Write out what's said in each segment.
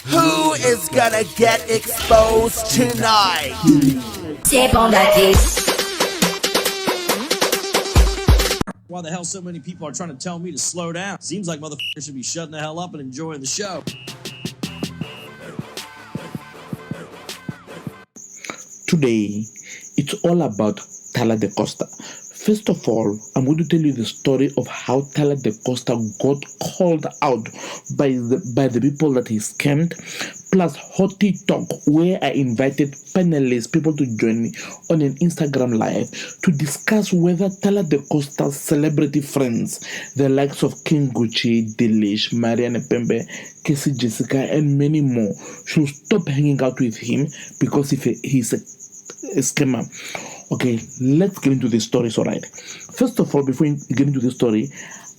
Who is gonna get exposed tonight? Tip on that dick. Why the hell so many people are trying to tell me to slow down? Seems like motherfuckers should be shutting the hell up and enjoying the show. Today, it's all about Talah de Costa. First of all, I'm going to tell you the story of how Talah de Costa got called out by the people that he scammed, plus Hottie Talk, where I invited panelists, people to join me on an Instagram live to discuss whether Talah de Costa's celebrity friends, the likes of King Gucci, Delish, Marianne Pembe, Casey Jessica, and many more, should stop hanging out with him because if he's a scammer. Okay, let's get into this story. So, right, first of all, before we get into the story,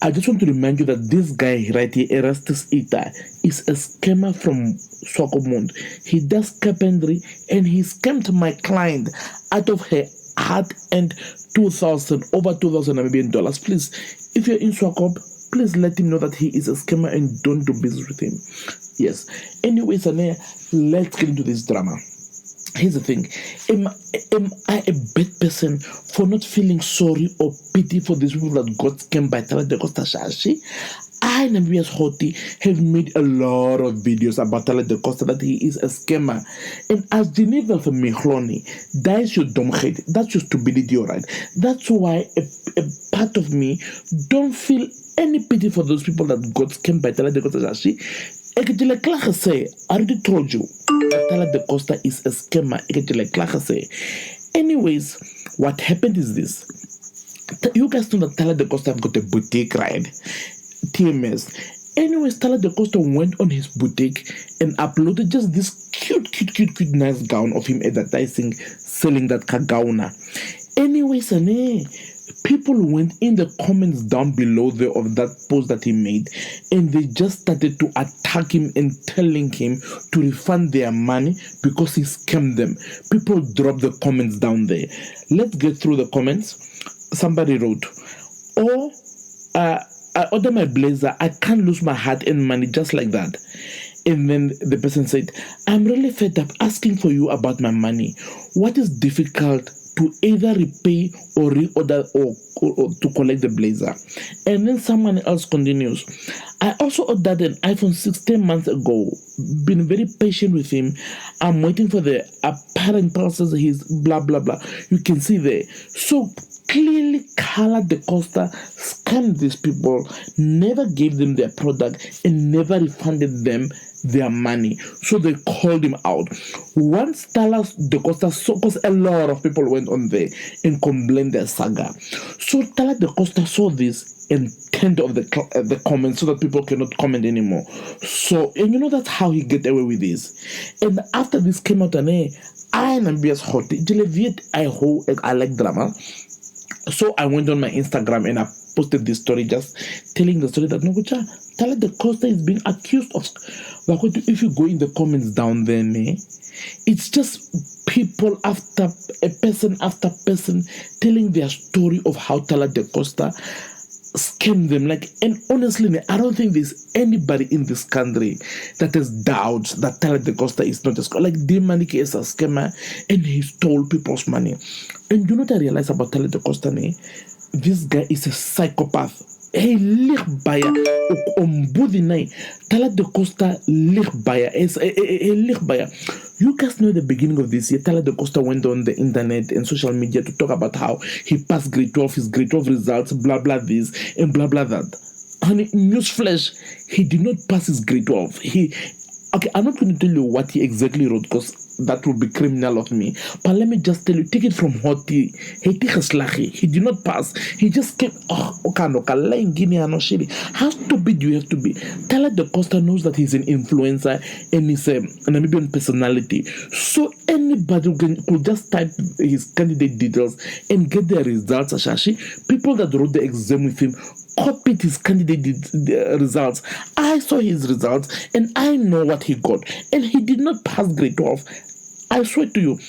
I just want to remind you that this guy right here, Erastus Ita, is a scammer from Swakopmund. He does carpentry and he scammed my client out of her hard-earned over 2,000 Namibian dollars. Please, if you're in Swakop, please let him know that he is a scammer and don't do business with him. Yes. Anyways, let's get into this drama. Here's the thing. Am I a bad person for not feeling sorry or pity for these people that got scammed by Talah de Costa Shashi? I, Namibia's Hoti, have made a lot of videos about Talah de Costa that he is a scammer. And as Geneva for Mihloni, that is your dumbhead. That's your stupidity, alright? That's why a part of me don't feel any pity for those people that got scammed by Talah de Costa Shashi. I already told you that Talah de Costa is a scammer. Anyways, what happened is this. You guys know that Talah de Costa have got a boutique, right? TMS. Anyways, Talah de Costa went on his boutique and uploaded just this cute, nice gown of him advertising, selling that kagauna. Anyways, people went in the comments down below there of that post that he made and they just started to attack him and telling him to refund their money because he scammed them. People dropped the comments down there. Let's get through the comments. Somebody wrote, I order my blazer, I can't lose my hard-earned money just like that. And then the person said, I'm really fed up asking for you about my money. What is difficult to either repay or reorder or to collect the blazer? And then someone else continues, I also ordered an iPhone 16 months ago, been very patient with him. I'm waiting for the apparent process, he's blah blah blah. You can see there. So clearly Talah de Costa scammed these people, never gave them their product and never refunded them their money. So they called him out. Once Talah de Costa saw, because a lot of people went on there and complained their saga. So Talah de Costa saw this and turned off the comments so that people cannot comment anymore. So, and you know that's how he get away with this. And after this came out, I am being hot. I like drama. So I went on my Instagram and I posted this story, just telling the story that Talah de Costa is being accused of. If you go in the comments down there, it's just people after person telling their story of how Talah de Costa scam them. And honestly, I don't think there's anybody in this country that has doubts that Talah de Costa is not a scammer. Demanike is a scammer and he stole people's money. And you know what I realized about Talah de Costa? This guy is a psychopath. Hey, lichtbaya ombudi nai. Talah de Costa lichtbaya is a lichtbaya. You guys know at the beginning of this year, Talah de Costa went on the internet and social media to talk about how he passed grade 12, his grade 12 results, blah blah this and blah blah that. And newsflash, he did not pass his grade 12. I'm not going to tell you what he exactly wrote because that would be criminal of me. But let me just tell you, take it from Hoti. He did not pass. He just came. How stupid do you have to be? Talah de Costa knows that he's an influencer and he's a Namibian personality. So anybody could just type his candidate details and get their results. People that wrote the exam with him copied his candidate results. I saw his results and I know what he got. And he did not pass grade 12. I swear to you,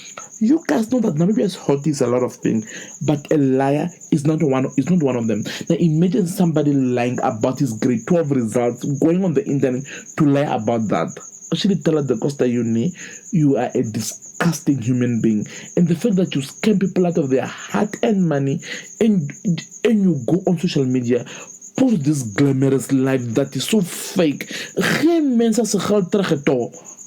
you guys know that Namibia's hot is a lot of things, but a liar is not one of them. Now imagine somebody lying about his grade 12 results, going on the internet to lie about that. actually Talah the Costa Uni, you are a disgusting human being. And the fact that you scam people out of their hard-earned money and you go on social media, post this glamorous life that is so fake.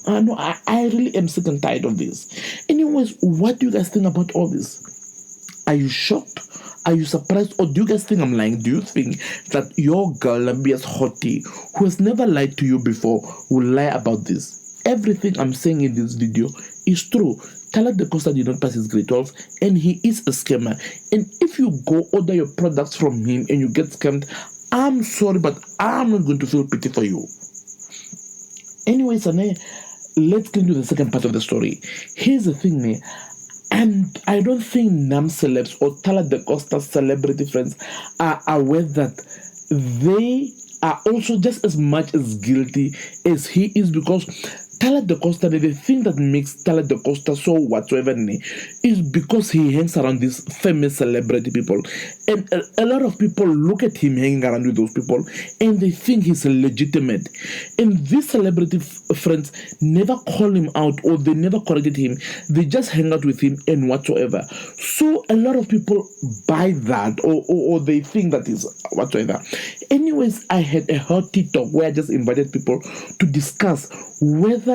No, I really am sick and tired of this. Anyways, what do you guys think about all this? Are you shocked? Are you surprised? Or do you guys think I'm lying? Do you think that your girl, Namibia's hottie, who has never lied to you before, will lie about this? Everything I'm saying in this video is true. Talah the Costa did not pass his grade 12 and he is a scammer. And if you go order your products from him and you get scammed, I'm sorry, but I'm not going to feel pity for you. Anyways, let's get into the second part of the story. Here's the thing, and I don't think Nam celebs or Talah the Costa celebrity friends are aware that they are also just as much as guilty as he is, because Talah the Costa, the thing that makes Talah the Costa so whatsoever is because he hangs around these famous celebrity people. And a lot of people look at him hanging around with those people and they think he's legitimate. And these celebrity friends never call him out or they never corrected him. They just hang out with him and whatsoever. So a lot of people buy that or they think that is whatsoever. Anyways, I had a hot TikTok where I just invited people to discuss whether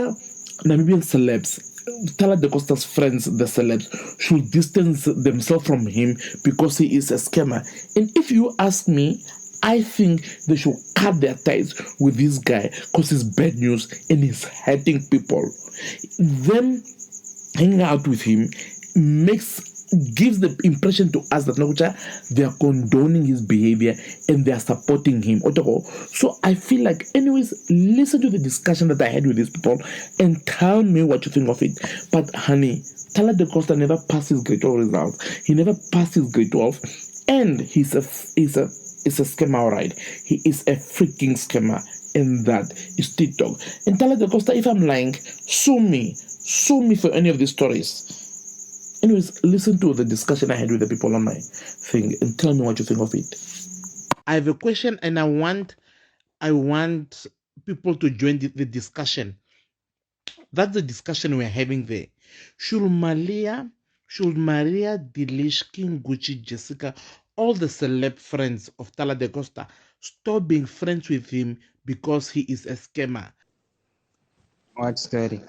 Namibian celebs, Talah the Costa's friends, the celebs, should distance themselves from him because he is a scammer. And if you ask me, I think they should cut their ties with this guy because he's bad news and he's hurting people. Them hanging out with him gives the impression to us that they are condoning his behavior and they are supporting him. So I feel like, anyways, listen to the discussion that I had with these people and tell me what you think of it. But honey, Talah the Costa never passed his grade 12 results. He never passed his grade 12, and he's a scammer, alright. He is a freaking scammer, and that is TikTok. And Talah the Costa, if I'm lying, sue me for any of these stories. Anyways, listen to the discussion I had with the people on my thing and tell me what you think of it. I have a question and I want people to join the discussion. That's the discussion we're having there. Should Maria, Delish, King, Gucci, Jessica, all the celeb friends of Talah de Costa stop being friends with him because he is a scammer? What story?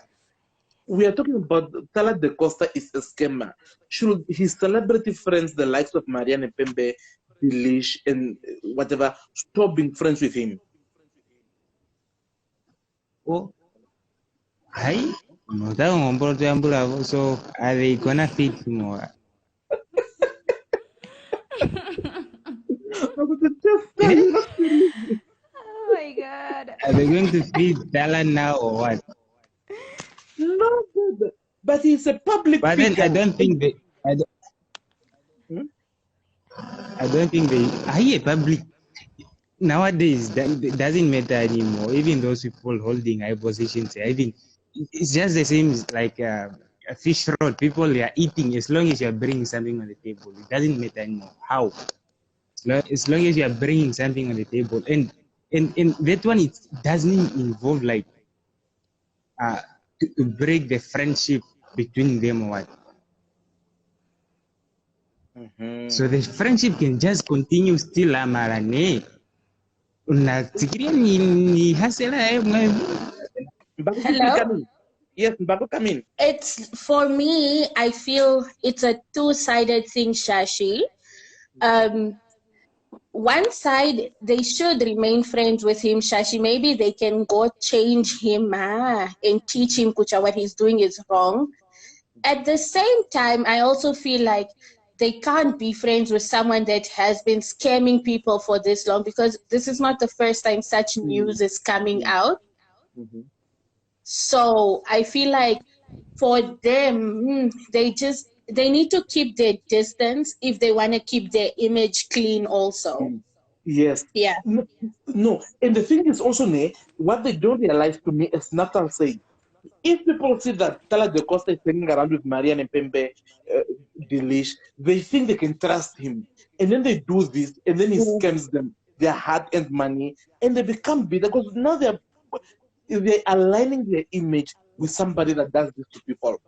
We are talking about Talah de Costa is a scammer. Should his celebrity friends, the likes of Marianne Pembe, Delish, and whatever, stop being friends with him? Oh, hi. So are they gonna feed him or? Oh my God. Are they going to feed Talah now or what? No, but he's a public But figure. then I don't think they. I don't think they. Are you a public? Nowadays, that doesn't matter anymore. Even those people holding high positions, I think it's just the same like a fish roll. People are eating as long as you are bringing something on the table. It doesn't matter anymore how. As long as you are bringing something on the table, and that one, it doesn't involve like to break the friendship between them or what. Mm-hmm. So the friendship can just continue still amarane. Hello? Yes, Mbaku, come in. It's for me, I feel it's a two-sided thing, Shashi. One side, they should remain friends with him, Shashi. Maybe they can go change him and teach him Kucha what he's doing is wrong. At the same time, I also feel like they can't be friends with someone that has been scamming people for this long, because this is not the first time such news is coming out. Mm-hmm. So I feel like for them, they need to keep their distance if they want to keep their image clean also. Yes. Yeah. No. And the thing is also, what they don't realize, to me, as Nathan said, if people see that Talah de Costa is hanging around with Marianne and Pembe, Delish, they think they can trust him. And then they do this, and then he scams them their heart and money, and they become bitter because now if they're aligning their image with somebody that does this to people.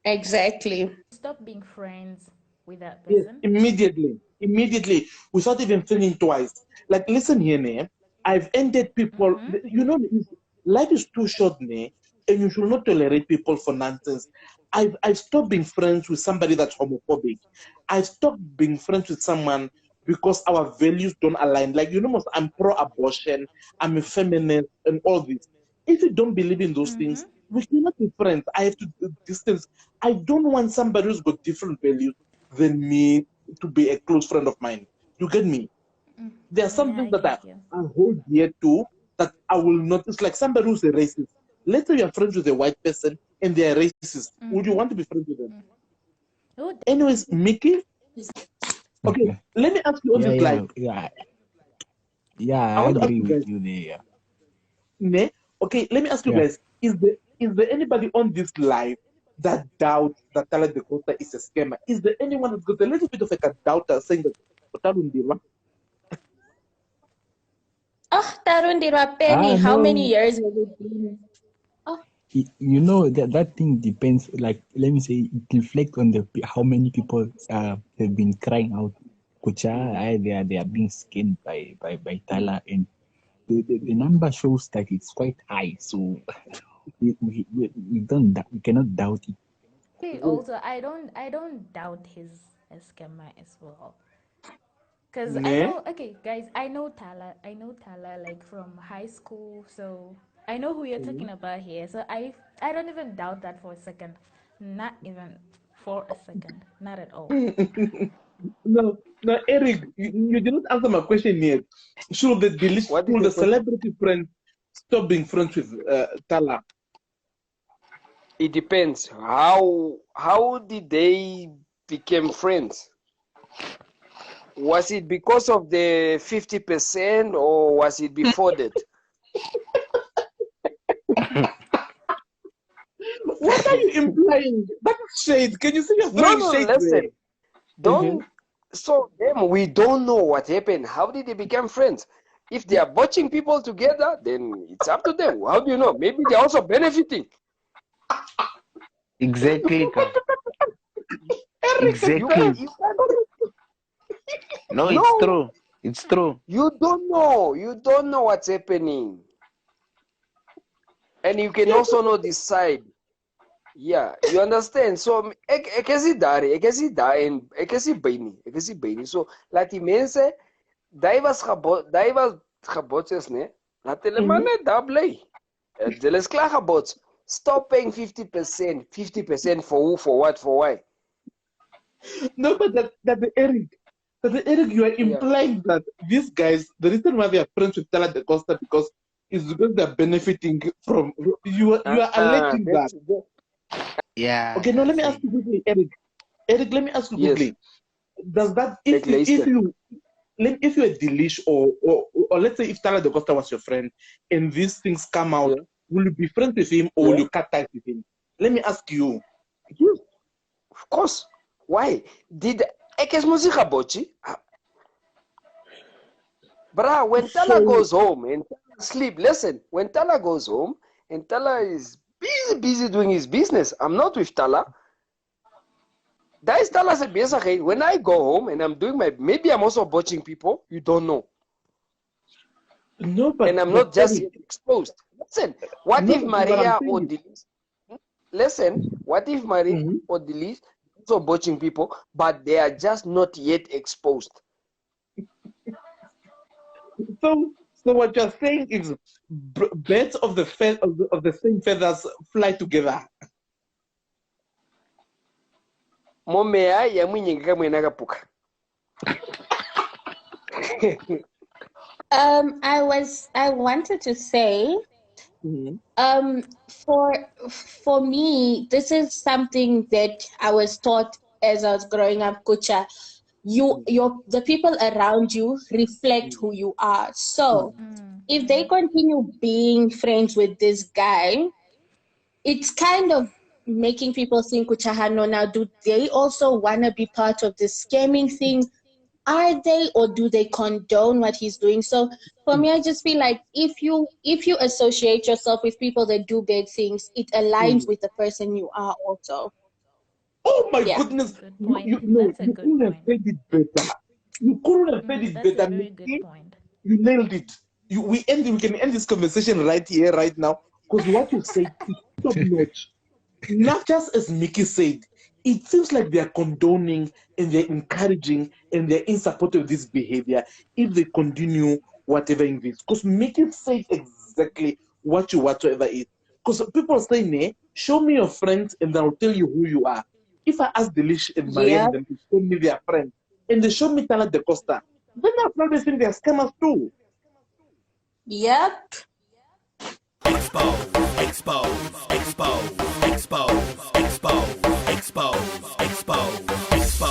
Exactly. Stop being friends with that Yes, person. immediately, without even thinking twice. Like, listen here, ne? I've ended people. You know, life is too short, ne? And you should not tolerate people for nonsense. I've stopped being friends with somebody that's homophobic. I've stopped being friends with someone because our values don't align. Like, you know, I'm pro-abortion, I'm a feminist, and all this. If you don't believe in those things, we cannot be friends. I have to distance. I don't want somebody who's got different values than me to be a close friend of mine. You get me? There are some Yeah, I things that get you. I hold dear to that I will notice, like somebody who's a racist. Let's say you're friends with a white person and they're racist. Would you want to be friends with them? Oh, Anyways, Mickey, okay, let me ask you on this live. I I want to ask agree you with guys. you there. Ne? Okay, let me ask you Yeah. guys, is there anybody on this live that doubts that Talah the Costa is a scammer? Is there anyone that's got a little bit of like a doubter saying that Talah Ndirwa? Oh, Tarundirwa Penny, how many No, years has it been? Oh, you know that thing depends. Like, let me say, it reflects on how many people have been crying out, Kucha, they are being scammed by Talah, and the number shows that it's quite high. So we cannot doubt it. also, I don't doubt he's a scammer as well. Cause I Ne? know, okay, guys, I know Talah like from high school, so I know who you're talking about here. So I don't even doubt that for a second, not even for a second, not at all. No, Eric, you did not answer my question yet. Should What is should the the question? celebrity friend stop being friends with Talah? It depends. How did they become friends? Was it because of the 50% or was it before that? What are you implying? That is shade. Can you see you're No, throwing no, shade there? listen. Don't so them. We don't know what happened. How did they become friends? If they are watching people together, then it's up to them. How do you know? Maybe they're also benefiting. Exactly, Ka. Eric, You can't. Exactly. You can't. No, it's No, true. It's true. you don't know. You don't know what's happening, and you can also know this side. Yeah, you understand. So ekesi dari, ekesi da en ekesi bini. So lati mense dai was gebots ne. Laat hulle maar net daar bly. Hulle is klaar gebots. Stop paying 50%. 50% for who? For what? For why? No, but Eric, you are implying that these guys, the reason why they are friends with Talah the Costa because they're benefiting from you. You are alleging that. Yeah, Okay, now let me see. ask you quickly, Eric. Eric, let me ask you Yes. quickly. Does that Like Leicester. if you're a Delish or let's say if Talah the Costa was your friend and these things come out, will you be friends with him or will you cut ties with him? Let me ask you. Yes, of course. Why? Did ekes musica bochi? Bra, when Talah goes home and Talah sleep, listen, when Talah goes home and Talah is busy doing his business, I'm not with Talah. That is Talah said bezigheid. When I go home and I'm doing maybe I'm also watching people, you don't know. No, but and I'm not just yet exposed. Listen, what if Maria or Delise? Listen, what if Maria or Delise also watching people, but they are just not yet exposed? So what you're saying is birds of the same feathers fly together. Momea ya mwinyinga mwena kapuka. I wanted to say, for me, this is something that I was taught as I was growing up, Kucha. The people around you reflect who you are. So if they continue being friends with this guy, it's kind of making people think, Kucha, no, now do they also want to be part of this scamming thing? are they, or do they condone what he's doing? So for me, I just feel like if you associate yourself with people that do bad things, it aligns with the person you are also. Oh my Yeah. goodness! Good You, point. you know, That's a you good couldn't have point. said it better. You couldn't have said it That's a better. very good Nikki. point. You nailed it. We can end this conversation right here, right now, because what you said is top notch. Not just as Mickey said, it seems like they are condoning and they're encouraging and they're in support of this behavior if they continue whatever in this. Because Mickey said exactly what you whatsoever is. Because people say, "Ne, show me your friends and I'll tell you who you are." If I ask Delish and Yeah. Mariam them to show me their friends and they show me Talah de Costa, then I'll probably think they're scammers too. Yep. Expose, expose, expose, expose, expose, expose, expose, expose.